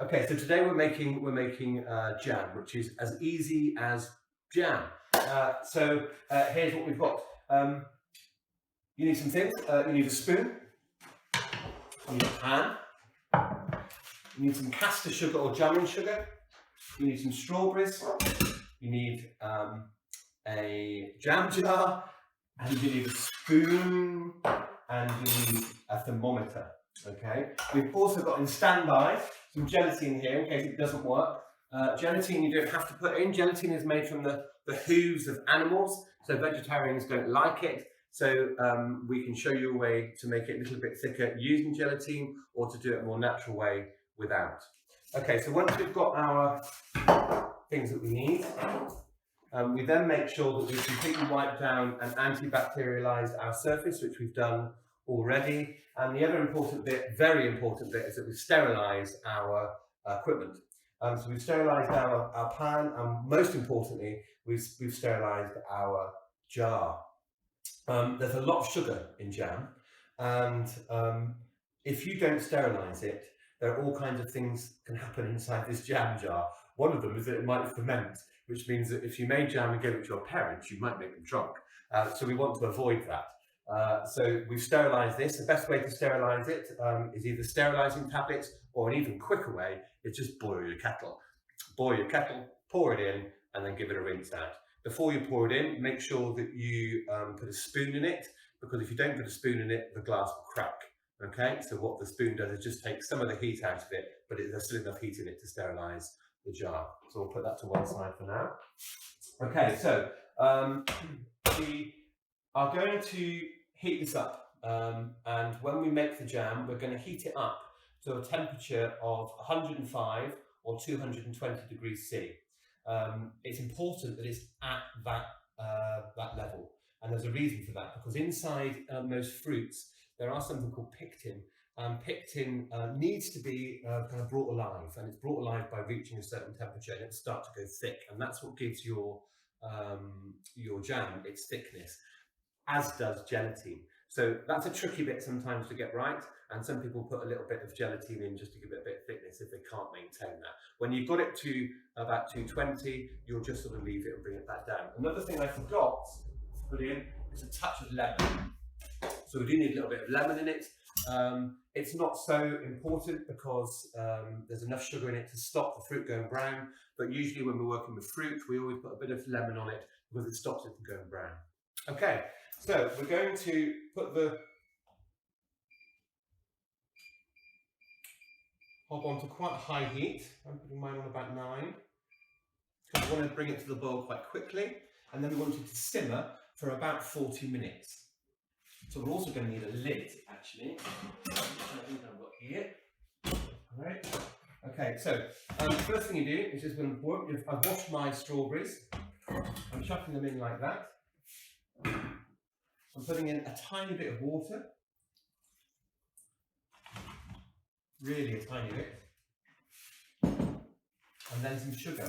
Okay, so today we're making jam, which is as easy as jam. Here's what we've got. You need some things. You need a spoon. You need a pan. You need some caster sugar or jamming sugar. You need some strawberries. You need a jam jar, and you need a spoon, and you need a thermometer. Okay. We've also got in standby some gelatine here in case it doesn't work. Gelatine you don't have to put in. Gelatine is made from the hooves of animals, so vegetarians don't like it. So we can show you a way to make it a little bit thicker using gelatine, or to do it a more natural way without. Okay, so once we've got our things that we need, we then make sure that we've completely wiped down and antibacterialized our surface, which we've done already. And the other important bit, very important bit, is that we sterilize our equipment. So we've sterilized our pan, and most importantly, we've sterilized our jar. There's a lot of sugar in jam, and if you don't sterilize it, there are all kinds of things can happen inside this jam jar. One of them is that it might ferment, which means that if you made jam and gave it to your parents, you might make them drunk. So we want to avoid that. So we've sterilised this. The best way to sterilise it is either sterilising tablets, or an even quicker way is just boil your kettle. Boil your kettle, pour it in, and then give it a rinse out. Before you pour it in, make sure that you put a spoon in it, because if you don't put a spoon in it, the glass will crack. Okay, so what the spoon does is just take some of the heat out of it, but there's still enough heat in it to sterilise the jar. So we'll put that to one side for now. Okay, so we are going to heat this up, and when we make the jam, we're going to heat it up to a temperature of 105 or 220 degrees C. It's important that it's at that level, and there's a reason for that, because inside most fruits there are something called pectin. Pectin needs to be kind of brought alive, and it's brought alive by reaching a certain temperature, and it'll start to go thick, and that's what gives your jam its thickness, as does gelatine. So that's a tricky bit sometimes to get right, and some people put a little bit of gelatine in just to give it a bit of thickness if they can't maintain that. When you've got it to about 220, you'll just sort of leave it and bring it back down. Another thing I forgot to put in is a touch of lemon. So we do need a little bit of lemon in it. It's not so important because there's enough sugar in it to stop the fruit going brown, but usually when we're working with fruit, we always put a bit of lemon on it because it stops it from going brown. Okay, so we're going to put the hob onto quite high heat. I'm putting mine on about 9. Because we want to bring it to the boil quite quickly, and then we want it to simmer for about 40 minutes. So we're also going to need a lid, actually, which I think I've got here. All right. Okay, so the first thing you do is just when I've washed my strawberries. I'm chucking them in like that. I'm putting in a tiny bit of water, really a tiny bit, and then some sugar.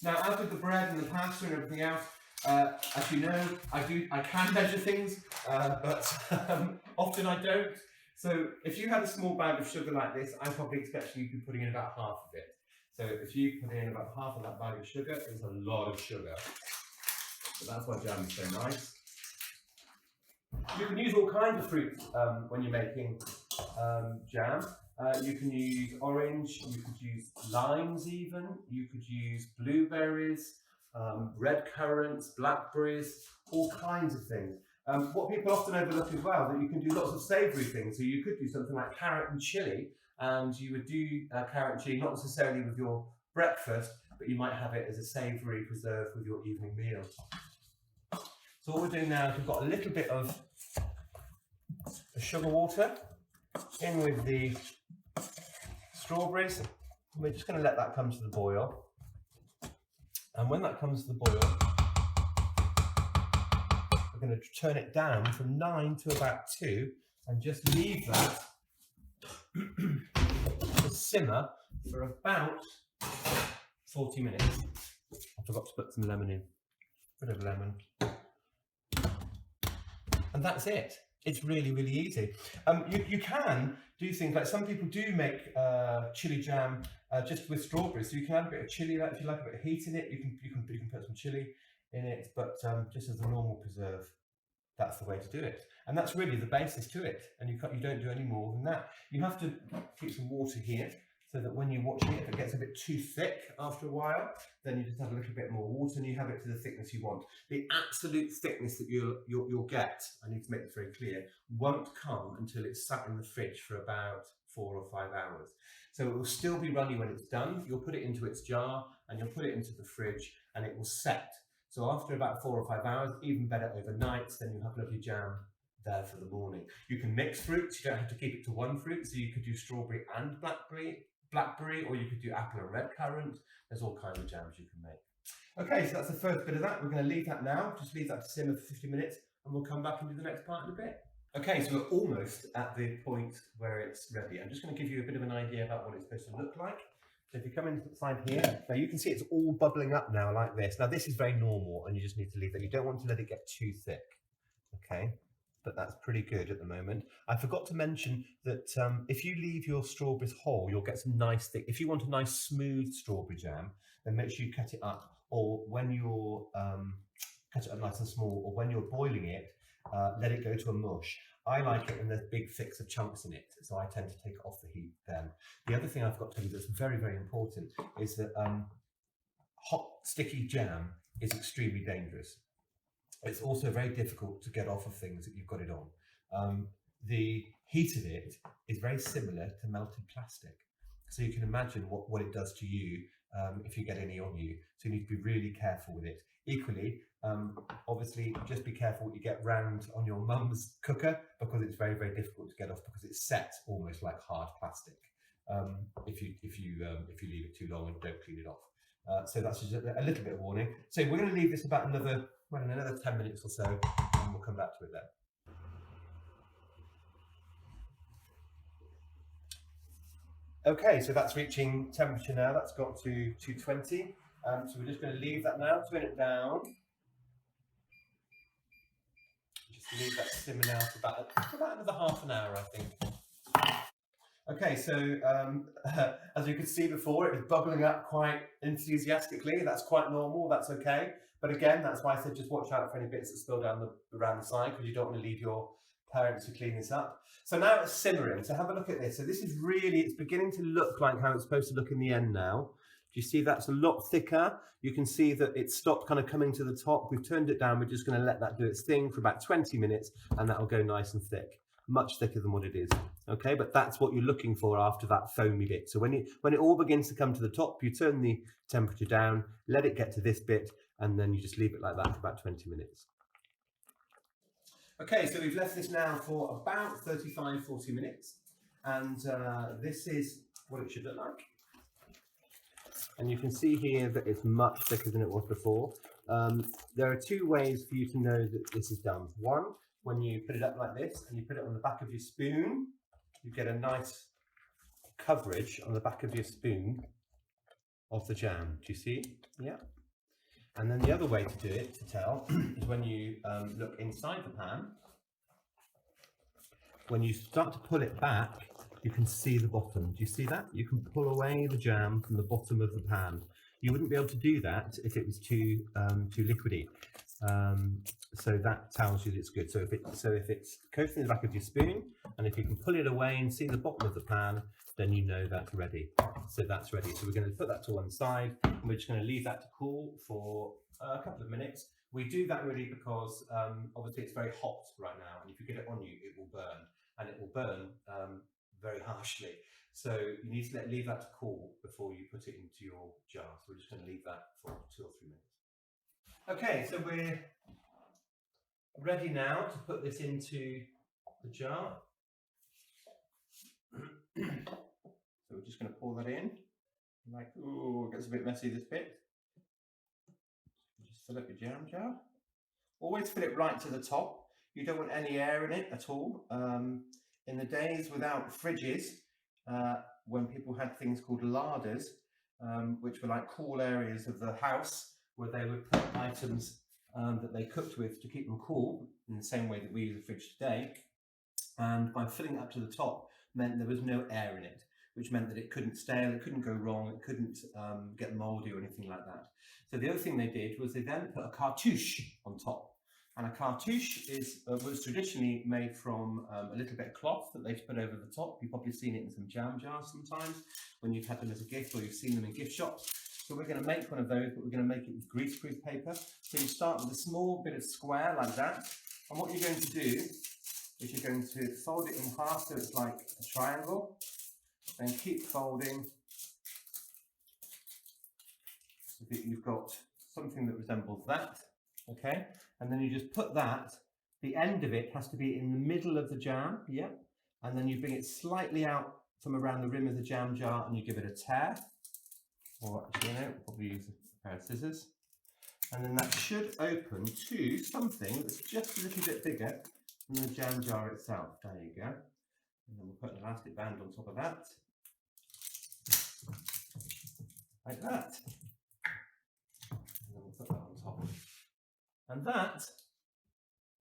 Now, as with the bread and the pasta and everything else, as you know, I can measure things, but often I don't. So if you had a small bag of sugar like this, I probably expect you to be putting in about half of it. So if you put in about half of that bag of sugar, it's a lot of sugar. But that's why jam is so nice. You can use all kinds of fruits when you're making jam. You can use orange, you could use limes even, you could use blueberries, red currants, blackberries, all kinds of things. What people often overlook as well, that you can do lots of savoury things. So you could do something like carrot and chilli, and you would do carrot and chilli not necessarily with your breakfast, but you might have it as a savoury preserve with your evening meal. So what we're doing now is we've got a little bit of the sugar water in with the strawberries. We're just going to let that come to the boil. And when that comes to the boil, we're going to turn it down from 9 to about 2 and just leave that to simmer for about 40 minutes. I forgot to put some lemon in. Bit of lemon. And that's it. It's really, really easy. You can do things like some people do make chili jam just with strawberries. So you can add a bit of chili, if you like a bit of heat in it. You can put some chili in it, but just as a normal preserve, that's the way to do it. And that's really the basis to it. And you don't do any more than that. You have to keep some water here so that when you're watching it, if it gets a bit too thick after a while, then you just have a little bit more water and you have it to the thickness you want. The absolute thickness that you'll get, I need to make this very clear, won't come until it's sat in the fridge for about 4 or 5 hours. So it will still be runny when it's done. You'll put it into its jar and you'll put it into the fridge and it will set. So after about 4 or 5 hours, even better overnight, then you'll have lovely jam there for the morning. You can mix fruits. You don't have to keep it to one fruit. So you could do strawberry and blackberry, or you could do apple and red currant. There's all kinds of jams you can make. Okay, so that's the first bit of that. We're going to leave that now. Just leave that to simmer for 50 minutes and we'll come back and do the next part in a bit. Okay, so we're almost at the point where it's ready. I'm just going to give you a bit of an idea about what it's supposed to look like. So if you come inside here, now you can see it's all bubbling up now like this. Now this is very normal and you just need to leave that. You don't want to let it get too thick, okay? But that's pretty good at the moment. I forgot to mention that if you leave your strawberries whole, you'll get some nice thick. If you want a nice smooth strawberry jam, then make sure you cut it up, or when you're cut it up nice and small, or when you're boiling it, let it go to a mush. I like it when there's big thicks of chunks in it, so I tend to take it off the heat then. The other thing I've got to tell you that's very, very important is that hot, sticky jam is extremely dangerous. It's also very difficult to get off of things that you've got it on. The heat of it is very similar to melted plastic. So you can imagine what it does to you if you get any on you. So you need to be really careful with it. Equally, obviously, just be careful what you get round on your mum's cooker, because it's very, very difficult to get off because it's set almost like hard plastic if you leave it too long and don't clean it off. So that's just a little bit of warning. So we're going to leave this about another 10 minutes or so, and we'll come back to it then. Okay, so that's reaching temperature now. That's got to 220. So we're just going to leave that now, turn it down. Just leave that simmer now for about another half an hour, I think. Okay, so as you could see before, it was bubbling up quite enthusiastically. That's quite normal, that's okay. But again, that's why I said just watch out for any bits that spill down around the side, because you don't want to leave your parents to clean this up. So now it's simmering, so have a look at this. So this is really, it's beginning to look like how it's supposed to look in the end now. Do you see that's a lot thicker? You can see that it stopped kind of coming to the top. We've turned it down. We're just going to let that do its thing for about 20 minutes, and that'll go nice and thick, much thicker than what it is. Okay, but that's what you're looking for after that foamy bit. So when it all begins to come to the top, you turn the temperature down, let it get to this bit, and then you just leave it like that for about 20 minutes. Okay, so we've left this now for about 35-40 minutes, and this is what it should look like. And you can see here that it's much thicker than it was before. There are two ways for you to know that this is done. One, when you put it up like this and you put it on the back of your spoon, you get a nice coverage on the back of your spoon of the jam. Do you see? Yeah. And then the other way to do it, to tell, is when you look inside the pan. When you start to pull it back, you can see the bottom. Do you see that? You can pull away the jam from the bottom of the pan. You wouldn't be able to do that if it was too liquidy. So that tells you that it's good. So if it's coated in the back of your spoon, and if you can pull it away and see the bottom of the pan, then you know that's ready. So that's ready. So we're going to put that to one side, and we're just going to leave that to cool for a couple of minutes. We do that really because obviously it's very hot right now, and if you get it on you, it will burn, and it will burn very harshly. So you need to leave that to cool before you put it into your jar. So we're just going to leave that for 2 or 3 minutes. Okay, so we're ready now to put this into the jar. So we're just going to pour that in. Like, ooh, it gets a bit messy, this bit. Just fill up your jam jar. Always fill it right to the top. You don't want any air in it at all. In the days without fridges, when people had things called larders, which were like cool areas of the house where they would put items that they cooked with to keep them cool, in the same way that we use a fridge today, and by filling it up to the top meant there was no air in it, which meant that it couldn't stale, it couldn't go wrong, it couldn't get mouldy or anything like that. So the other thing they did was they then put a cartouche on top. And a cartouche was traditionally made from a little bit of cloth that they've put over the top. You've probably seen it in some jam jars sometimes when you've had them as a gift, or you've seen them in gift shops. So we're going to make one of those, but we're going to make it with greaseproof paper. So you start with a small bit of square like that, and what you're going to do is you're going to fold it in half so it's like a triangle, then keep folding so that you've got something that resembles that. Okay, and then you just put that, the end of it has to be in the middle of the jam, yeah, and then you bring it slightly out from around the rim of the jam jar and you give it a tear, or actually, no, we'll probably use a pair of scissors, and then that should open to something that's just a little bit bigger than the jam jar itself. There you go. And then we'll put an elastic band on top of that, like that, and then we'll put that on top. And that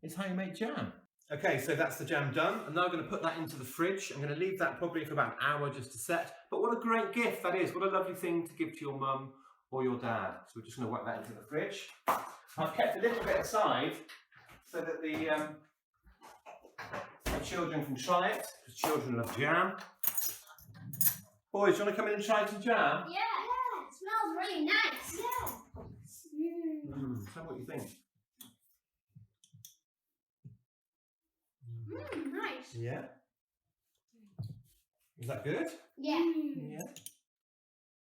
is how you make jam. Okay, so that's the jam done. I'm now going to put that into the fridge. I'm going to leave that probably for about an hour just to set. But what a great gift that is. What a lovely thing to give to your mum or your dad. So we're just going to whack that into the fridge. I've kept a little bit aside so that the children can try it, because children love jam. Boys, do you want to come in and try some jam? Yeah, it smells really nice. Yeah. Tell me what you think. Nice. Yeah. Is that good? Yeah. Yeah.